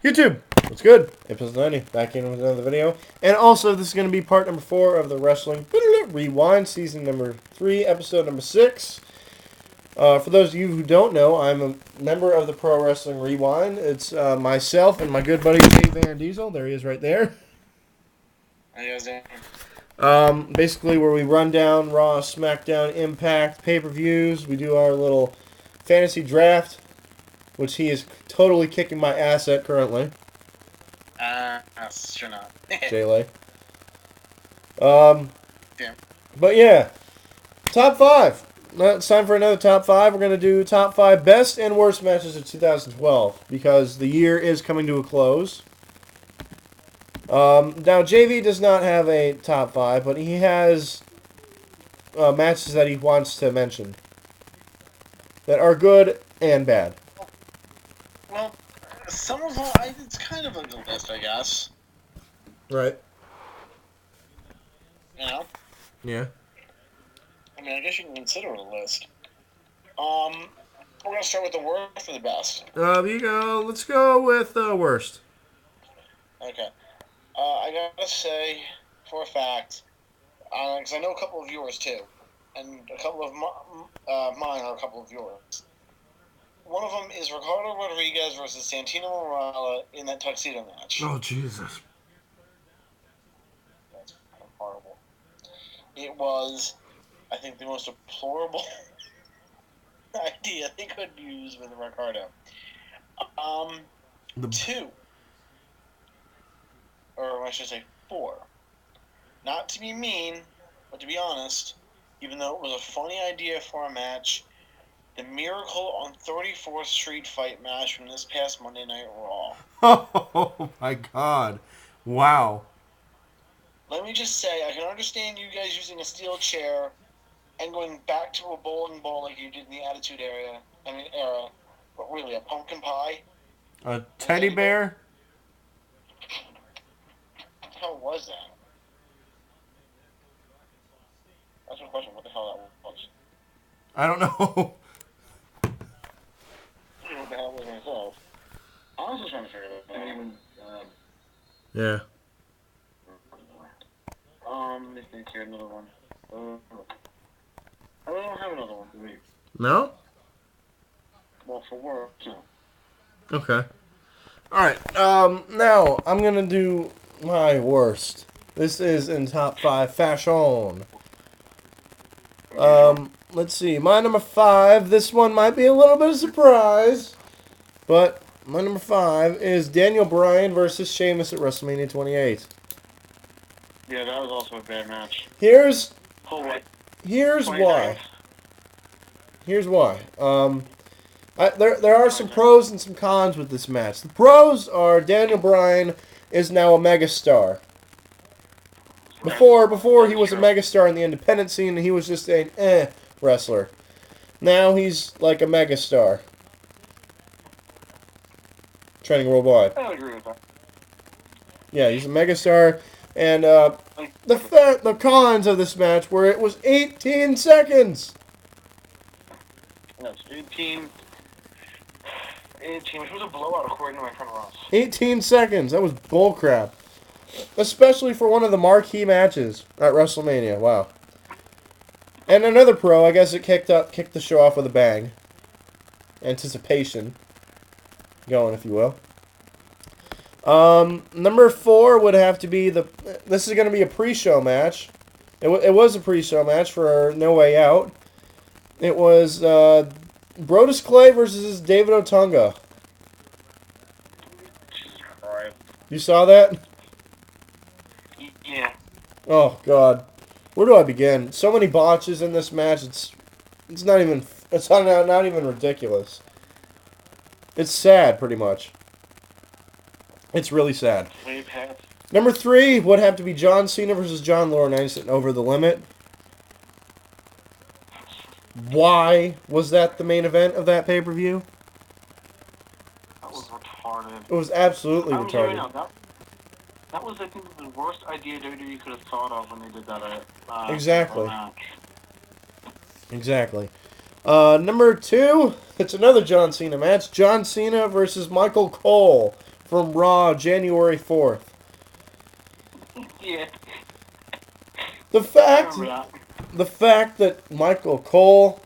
YouTube, what's good? Episode 90, back in with another video. And also, this is going to be part number 4 of the Wrestling Rewind, season number 3, episode number 6. For those of you who don't know, I'm a member of the Pro Wrestling Rewind. It's myself and my good buddy Jay Van Diesel. There he is right there. How you guys doing? Basically where we run down Raw, SmackDown, Impact, pay-per-views. We do our little fantasy draft, which he is totally kicking my ass at currently. Sure not. Jay. Damn. But yeah, top 5. Now it's time for another top 5. We're going to do top 5 best and worst matches of 2012 because the year is coming to a close. Now, JV does not have a top 5, but he has matches that he wants to mention that are good and bad. Well, some of them, it's kind of a good list, I guess. Right. You know? Yeah. I mean, I guess you can consider it a list. We're going to start with the worst or the best. Let's go with worst. Okay. I gotta say, for a fact, because I know a couple of yours too, and a couple of mine are a couple of yours. One of them is Ricardo Rodriguez versus Santino Marella in that tuxedo match. Oh, Jesus. That's kind of horrible. It was, I think, the most deplorable idea they could use with Ricardo. 2. Or I should say 4. Not to be mean, but to be honest, even though it was a funny idea for a match, the Miracle on 34th Street fight match from this past Monday Night Raw. Oh, my God. Wow. Let me just say, I can understand you guys using a steel chair and going back to a bowling ball like you did in the Attitude era, but really, a pumpkin pie? A teddy bear? What the hell was that? That's my question. What the hell that was? I don't know. What the hell was myself? I was just trying to figure it out. Yeah. Let me think here, another one. I don't have another one for me. No? Well, for work, no. Okay. Alright, now, I'm gonna do my worst. This is in top 5 fashion. Let's see. My number 5, this one might be a little bit of a surprise, but my number 5 is Daniel Bryan versus Sheamus at WrestleMania 28. Yeah, that was also a bad match. Here's Oh, why. Here's why. There are some pros and some cons with this match. The pros are Daniel Bryan is now a megastar. Before he was a megastar in the independent scene, and he was just an wrestler. Now he's like a megastar. Trending worldwide. I agree with that. Yeah, he's a megastar, and the cons of this match were it was 18 seconds. No, it's 18, which was a blowout according to my friend Ross. 18 seconds. That was bullcrap. Especially for one of the marquee matches at WrestleMania. Wow. And another pro, I guess it kicked the show off with a bang. Anticipation. Going, if you will. Number 4 would have to be this is going to be a pre-show match. It was a pre-show match for No Way Out. It was Brodus Clay versus David Otunga. Jesus Christ. You saw that? Yeah. Oh God, where do I begin? So many botches in this match. It's not even ridiculous. It's sad, pretty much. It's really sad. Number 3 would have to be John Cena versus John Laurinaitis at Over the Limit. Why was that the main event of that pay-per-view? That was retarded. It was absolutely retarded. That was, I think, the worst idea WWE could have thought of when they did that. Exactly. Match. Exactly. Number 2, it's another John Cena match. John Cena versus Michael Cole from Raw, January 4th. Yeah. The fact that Michael Cole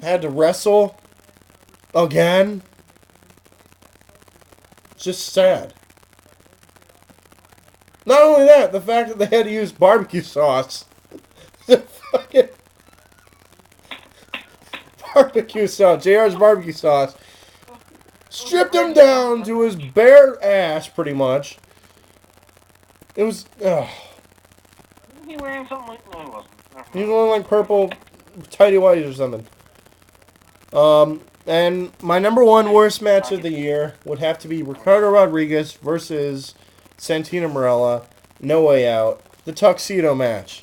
had to wrestle again, it's just sad. Not only that, the fact that they had to use barbecue sauce. The fucking barbecue sauce, JR's barbecue sauce, stripped him down to his bare ass, pretty much. It was, He wearing something like, no, he wasn't. he was wearing like purple tighty whities or something. And my number one worst match of the year would have to be Ricardo Rodriguez versus Santino Marella, No Way Out, the Tuxedo match.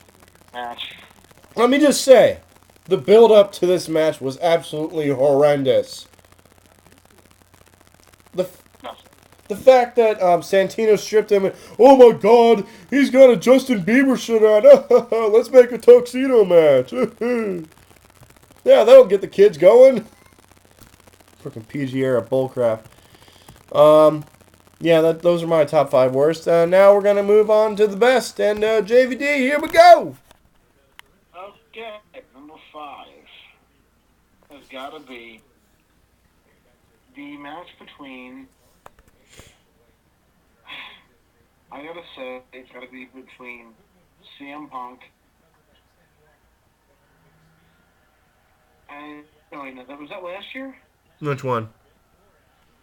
Let me just say, the build-up to this match was absolutely horrendous. The fact that Santino stripped him, and, oh my god, he's got a Justin Bieber shirt on. Let's make a tuxedo match. Yeah, that'll get the kids going. Freaking PG era bullcrap. Yeah, those are my top 5 worst. Now we're gonna move on to the best, and JVD, here we go. Okay, number 5 has got to be the match between. I gotta say, it's gotta be between CM Punk and. No, wait, no, was that last year? Which one?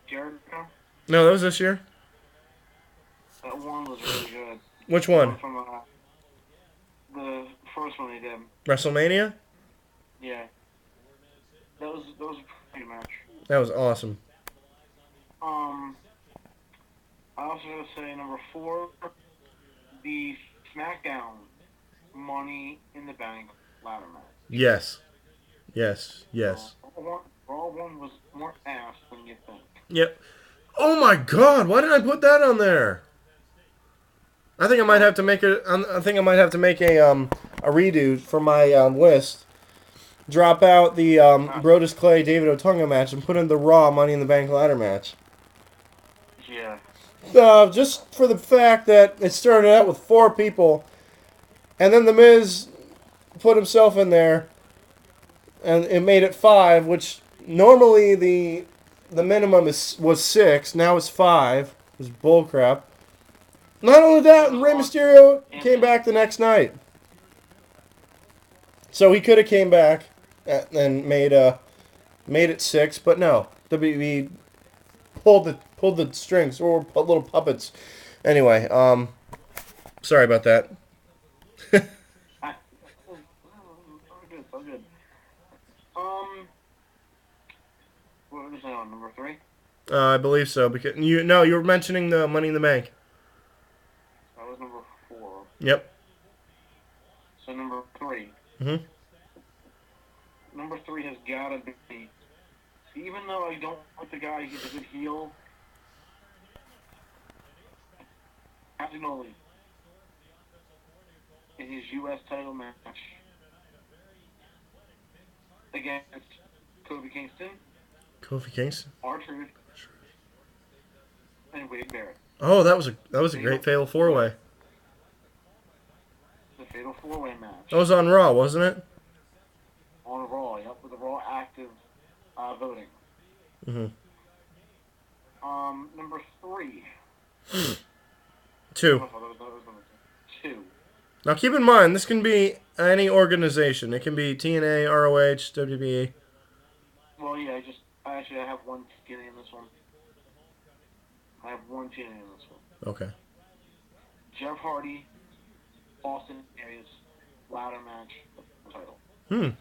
Jericho? No, that was this year. That one was really good. Which one? From the first one they did. WrestleMania? Yeah. That was a pretty match. That was awesome. I also gotta say number 4, the SmackDown Money in the Bank ladder match. Yes. Yes. Yes. Raw one was more ass than you think. Yep. Oh my god, why did I put that on there? I think I might have to make a redo for my list. Drop out the Brodus Clay David Otunga match and put in the Raw Money in the Bank ladder match. Yeah. Just for the fact that it started out with 4 people, and then The Miz put himself in there, and it made it 5, which normally the minimum was 6. Now it's 5. It was bullcrap. Not only that, Rey Mysterio came back the next night. So he could have came back and made it 6, but no. WWE pulled the strings, or little puppets. Anyway, sorry about that. So good. What was that on, number 3? I believe so, because you were mentioning the Money in the Bank. That was number 4. Yep. So number 3. Mhm. Number 3 has gotta be. Even though I don't like the guy, he's a good heel. Aginoli in his U.S. title match against Kofi Kingston, Kofi Kingston, R-Truth, and Wade Barrett. Oh, that was a great fatal 4-way. The fatal 4-way match. That was on Raw, wasn't it? On Raw, yep, with the Raw active voting. Mhm. Number 3. 2. That was number 2. Now keep in mind, this can be any organization. It can be TNA, ROH, WWE. Well, yeah, I have one TNA in this one. I have one TNA in this one. Okay. Jeff Hardy, Austin Aries, ladder match, title. It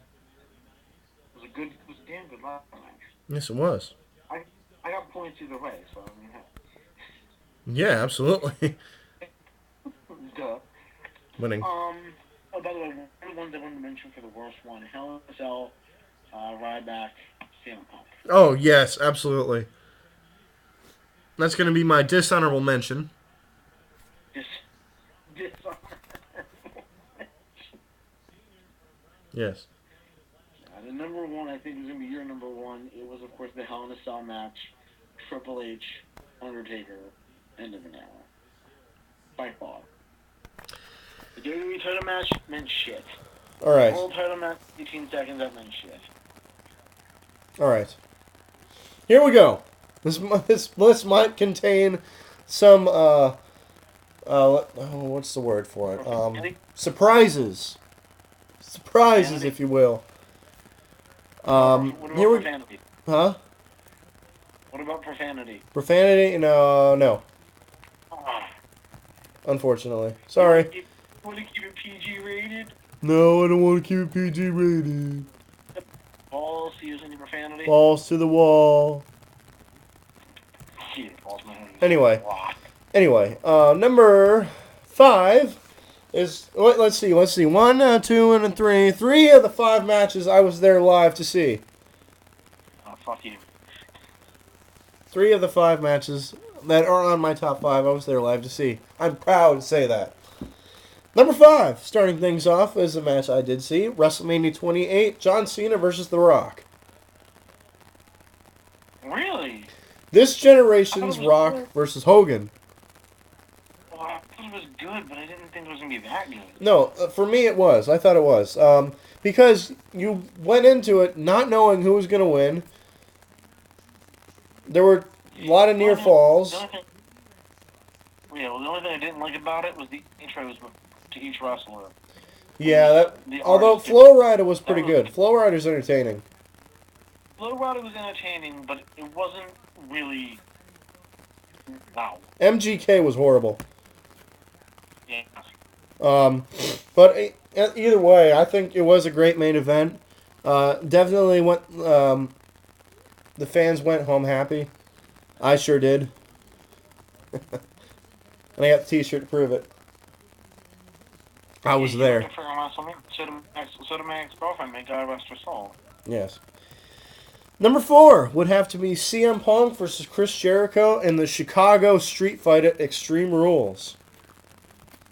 was a damn good ladder match. Yes, it was. I got points either way, so I mean, yeah, absolutely. duh. Winning. Oh, by the way, one of the ones I wanted to mention for the worst one, Hell in a Cell, Ryback, CM Punk. Oh, yes, absolutely. That's going to be my dishonorable mention. Dishonorable. Yes. The number 1, I think, was going to be your number 1. It was, of course, the Hell in a Cell match. Triple H Undertaker, end of an hour. By far. The WWE title match meant shit. All right. The world title match, 18 seconds, that meant shit. All right. Here we go. This list might contain some what's the word for it? Surprises. Surprises, if you will. What about profanity? Huh? What about profanity? Profanity? No. Ah. Unfortunately. Sorry. You want to keep it PG rated? No, I don't want to keep it PG rated. Balls to use any profanity? Balls to the wall. Yeah, balls to Anyway, number 5 is, let's see, 1, 2, and 3. 3 of the 5 matches I was there live to see. Oh, fuck you. 3 of the 5 matches that are on my top 5 I was there live to see. I'm proud to say that. Number 5, starting things off, is a match I did see. WrestleMania 28, John Cena versus The Rock. Really? This generation's Rock versus Hogan. Well, I thought it was good, but I didn't think it was going to be that good. No, for me it was. I thought it was. Because you went into it not knowing who was going to win. There were a lot of near falls. The only thing I didn't like about it was the intros to each wrestler. Yeah, although Flow Rider was pretty good. Flow Rider's entertaining. Flow Rider was entertaining, but it wasn't really... Wow. MGK was horrible. Yeah. But either way, I think it was a great main event. Definitely went... the fans went home happy. I sure did. And I got the t-shirt to prove it. I was there. So did my ex-girlfriend, may God rest her soul. Yes. Number 4 would have to be CM Punk versus Chris Jericho in the Chicago Street Fight at Extreme Rules.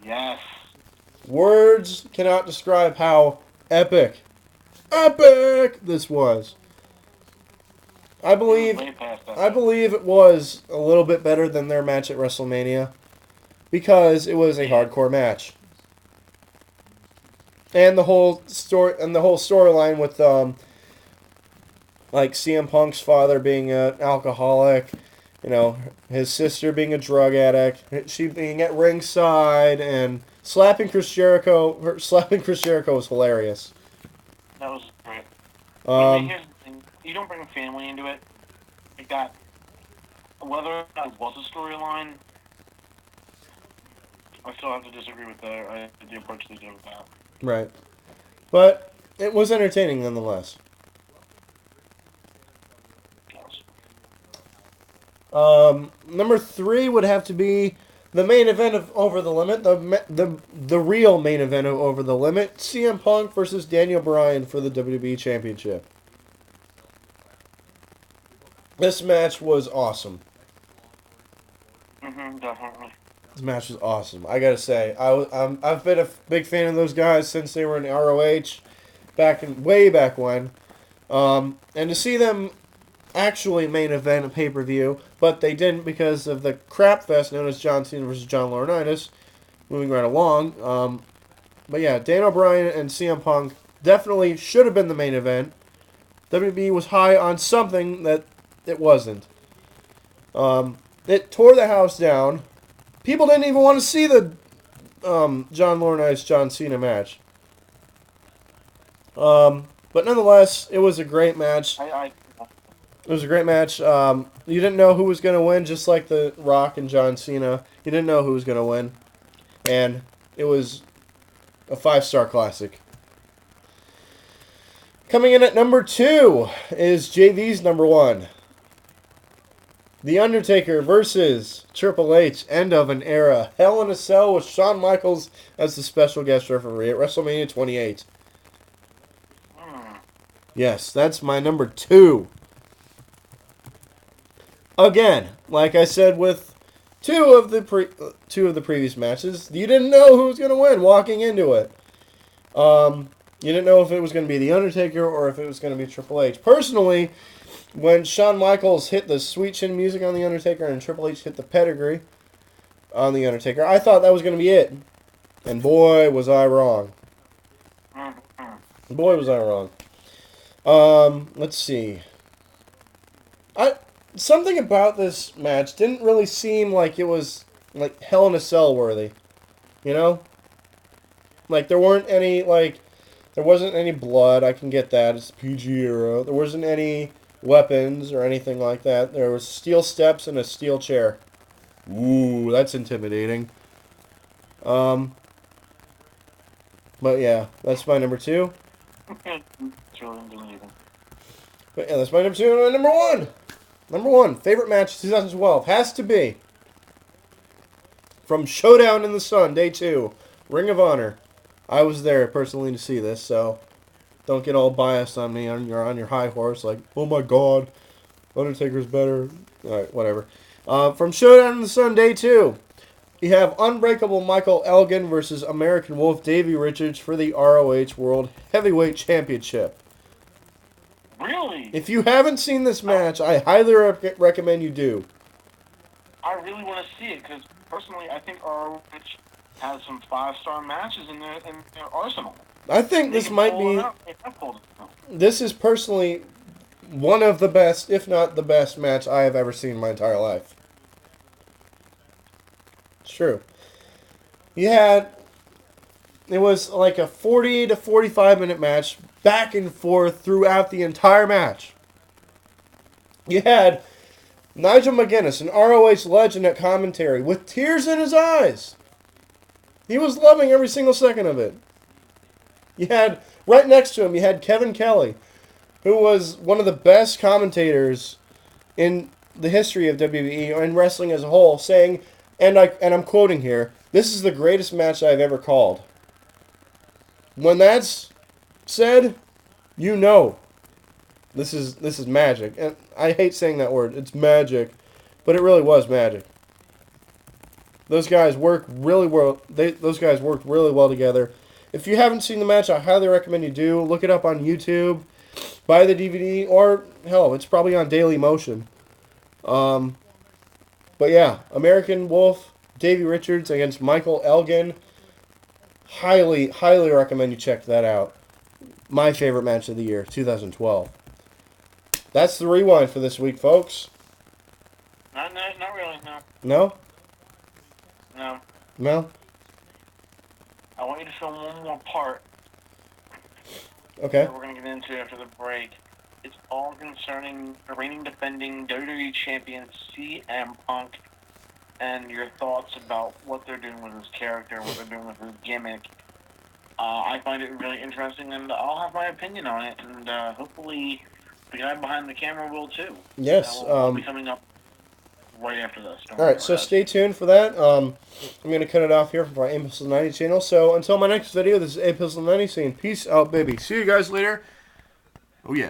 Yes. Words cannot describe how epic this was. I believe it was a little bit better than their match at WrestleMania because it was a hardcore match. And the whole storyline with like CM Punk's father being an alcoholic, his sister being a drug addict, she being at ringside and slapping Chris Jericho was hilarious. That was great. Here's the thing. You don't bring family into it. Like that. Whether that was a storyline, I still have to disagree with the approach they did with that. Right. But it was entertaining nonetheless. Number 3 would have to be the main event of Over the Limit, the real main event of Over the Limit, CM Punk versus Daniel Bryan for the WWE Championship. This match was awesome. Definitely. This match was awesome. I gotta say, I've been a big fan of those guys since they were in ROH, way back when, and to see them actually main event a pay-per-view, but they didn't because of the crap fest known as John Cena versus John Laurinaitis. Moving right along, but yeah, Daniel Bryan and CM Punk definitely should have been the main event. WWE was high on something that it wasn't. It tore the house down. People didn't even want to see the John Laurinaitis John Cena match. But nonetheless, it was a great match. It was a great match. You didn't know who was going to win, just like The Rock and John Cena. You didn't know who was going to win. And it was a 5-star classic. Coming in at number 2 is JV's number 1. The Undertaker versus Triple H, end of an era. Hell in a Cell with Shawn Michaels as the special guest referee at WrestleMania 28. Yes, that's my number 2. Again, like I said with two of the previous matches, you didn't know who was going to win walking into it. You didn't know if it was going to be The Undertaker or if it was going to be Triple H. Personally, when Shawn Michaels hit the sweet chin music on The Undertaker and Triple H hit the pedigree on The Undertaker, I thought that was going to be it. And boy, was I wrong. Boy, was I wrong. Let's see. Something about this match didn't really seem like it was like Hell in a Cell worthy. You know? Like there wasn't any blood, I can get that. It's PG era. There wasn't any weapons or anything like that. There was steel steps and a steel chair. Ooh, that's intimidating. But yeah, that's my number 2. It's really intimidating. But yeah, that's my number 2 and my number 1. Number 1, favorite match of 2012 has to be from Showdown in the Sun, Day 2, Ring of Honor. I was there personally to see this, so don't get all biased on me on your high horse, like, oh my god, Undertaker's better. Alright, whatever. From Showdown in the Sun, Day 2, you have Unbreakable Michael Elgin versus American Wolf Davey Richards for the ROH World Heavyweight Championship. Really? If you haven't seen this match, I highly recommend you do. I really want to see it, because personally, I think ROH has some 5-star matches in their arsenal. I think this might be... This is personally one of the best, if not the best, match I have ever seen in my entire life. It's true. It was like a 40 to 45 minute match, back and forth throughout the entire match. You had Nigel McGuinness, an ROH legend at commentary, with tears in his eyes. He was loving every single second of it. You had, right next to him, you had Kevin Kelly, who was one of the best commentators in the history of WWE and wrestling as a whole, saying, and I'm quoting here, "This is the greatest match I've ever called." When that's said, you know this is magic. And I hate saying that word. It's magic, but it really was magic. Those guys worked really well. Those guys worked really well together. If you haven't seen the match, I highly recommend you do. Look it up on YouTube, buy the DVD, or hell, it's probably on Daily Motion. But yeah, American Wolf, Davey Richards against Michael Elgin. Highly, highly recommend you check that out. My favorite match of the year, 2012. That's the rewind for this week, folks. Not really, no. No? No. No? I want you to film one more part. Okay. That we're going to get into after the break. It's all concerning the reigning defending WWE champion CM Punk and your thoughts about what they're doing with his character, what they're doing with his gimmick. I find it really interesting, and I'll have my opinion on it, and hopefully the guy behind the camera will too. Yes. Will be coming up right after this. Alright, so stay tuned for that. I'm going to cut it off here from our A 90 channel. So until my next video, this is A 90 saying peace out, baby. See you guys later. Oh yeah.